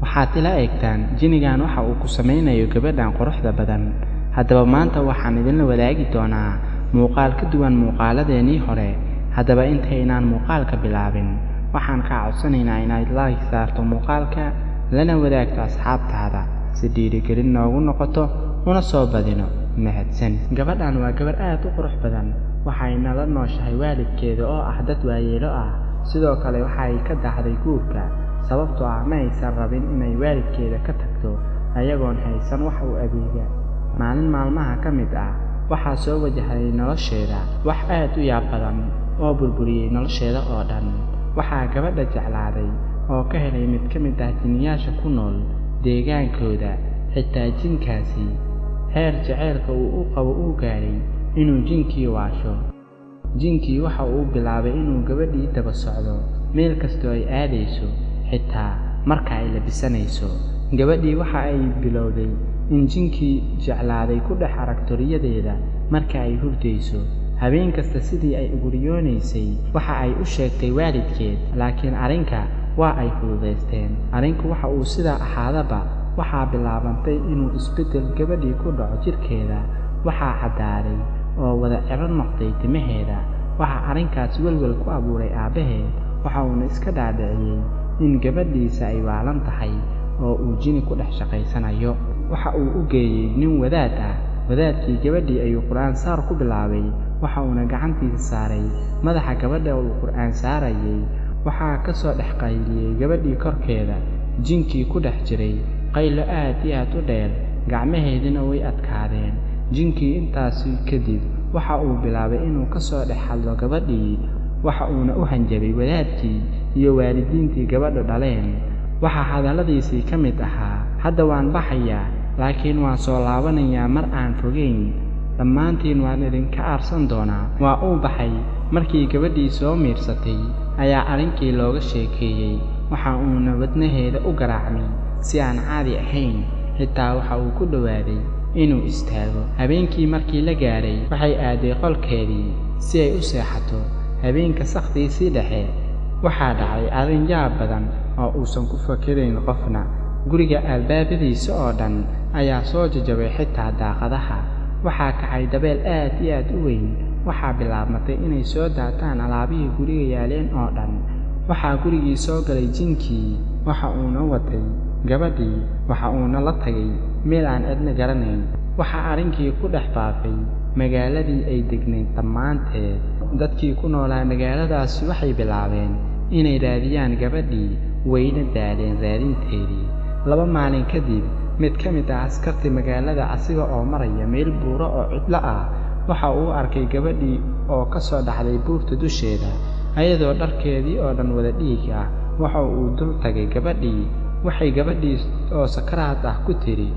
waxaad ila eegtaan jinigan waxa uu ku sameynayo gabadhan quruxda badan. haddaba maanta waxaan idinla wadaagi doonaa muuqaal ka duwan muuqaaladeenii hore. haddaba intaynaan muuqaalka bilaabin waxaan kaa codsanaynaa inaad like saarto muuqaalka lana wadaagto asxaabtaada si dhiirigelin noogu noqoto una soo badino. mahadsan. gabadhan waa gabar aad u qurux badan, waxayna la nooshahay waalidkeeda oo ah dad waayeelo ah. sidoo kale waxay ka daahday guurka sababtoo ah ma aysan rabin inay waalidkeeda ka tagto ayagoon haysan wax u adeega. maalin maalmaha ka mid ah waxaa soo wajahay nolosheeda wax aad u yaab badan oo burburiyey nolosheeda oo dhan. waxaa gabadha jeclaaday oo ka helay mid ka mid ah jinniyaasha ku nool deegaankooda. xitaa jinkaasi heer jaceylka uu u qabo uu gaaray inuu jinkii waasho. jinkii waxa uu bilaabay inuu gabadhii daba socdo meel kastoo ay aadayso, xitaa marka ay labisanayso. gabadhii waxa ay bilowday in jinkii jeclaaday ku dhex aragto riyadeeda marka ay hurdayso. habeen kasta sidii ay ugu riyoonaysay waxa ay u sheegtay waalidkeed, laakiin arrinka waa ay fududaysteen. arrinku waxa uu sidaa ahaadaba waxaa bilaabantay inuu isbeddel gabadhii ku dhaco jirkeeda. waxaa caddaaday oo wada ciro noqday timaheeda. waxaa arrinkaas welwel ku abuuray aabbaheed, waxa uuna iska dhaadhiciyey in gabadhiisa ay waalan tahay oo uu jini ku dhex shaqaysanayo. waxa uu u geeyey nin wadaad ah. wadaadkii gabadhii ayuu qur'aan saar ku bilaabay, waxa uuna gacantiisa saaray madaxa gabadha uu qur'aan saarayay. waxaa ka soo dhex qayliyey gabadhii korkeeda jinkii ku dhex jiray qaylo aad iyo aad u dheer, gacmaheedina way adkaadeen. jinkii intaasi kadib waxa uu bilaabay inuu ka soo dhex hadlo gabadhii, waxa uuna u hanjabay wadaadkii iyo waalidiintii gabadha dhaleen. waxaa hadalladiisii ka mid ahaa, hadda waan baxayaa, laakiin waan soo laabanayaa mar aan fogeyn. dhammaantiin waan idinka aarsan doonaa. waa uu baxay. markii gabadhii soo miirsatay ayaa arrinkii looga sheekeeyey. waxa uuna wadnaheeda u garaacmay si aan caadi ahayn, xitaa waxa uu ku dhowaaday inuu istaago. habeenkii markii la gaaray waxay aaday qolkeedii si ay u seexato. habeenka sakhtiisii dhexe waxaa dhacay arrin yaab badan oo uusan ku fakirayn qofna. guriga albaabadiisa oo dhan ayaa soo jajabay, xitaa daaqadaha. waxaa kacay dabeel aad iyo aad u weyn. waxaa bilaabmatay inay soo daataan alaabihii guriga yaaleen oo dhan. waxaa gurigii soo galay jinkii, waxa uuna watay gabadhii, waxa uuna la tagay meel aan cidna garanayn. waxaa arrinkii ku dhex faafay magaaladii ay degnayd dhammaanteed. dadkii ku noolaa magaaladaasi waxay bilaabeen inay raadiyaan gabadhii, wayna daaleen raadinteedii. 2 maalin kadib mid ka mid ah askartii magaalada asiga oo maraya meel buuro oo cidlo ah waxa uu arkay gabadhii oo ka soo dhaxday buurta dusheeda ayadoo dharkeedii oo dhan wada dhiig ah. waxa uu dul tagay gabadhii. waxay gabadhii oo sakaraad ah ku tiri,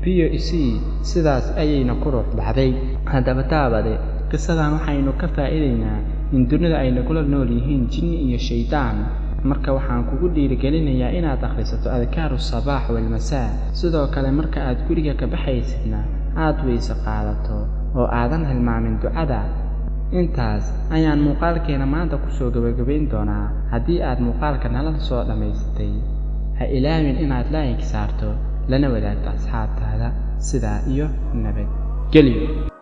biyo isii. sidaas ayayna ku ruux baxday. haddaba daabade qisadan waxaynu ka faa'iidaynaa in dunida ay nagula nool yihiin jinni iyo shaydaan. marka waxaan kugu dhiirigelinayaa inaad akhrisato adkaaru sabaax wal masaa. sidoo kale marka aad guriga ka baxaysidna aad weyse qaadato oo aadan hilmaamin ducada. intaas ayaan muuqaalkeena maanta ku soo gabagabayn doonaa. haddii aad muuqaalka nala soo dhammaysatay ha ilaawin inaad like saarto lana wadaagto asxaabtaada. sidaa iyo nabadgelyo.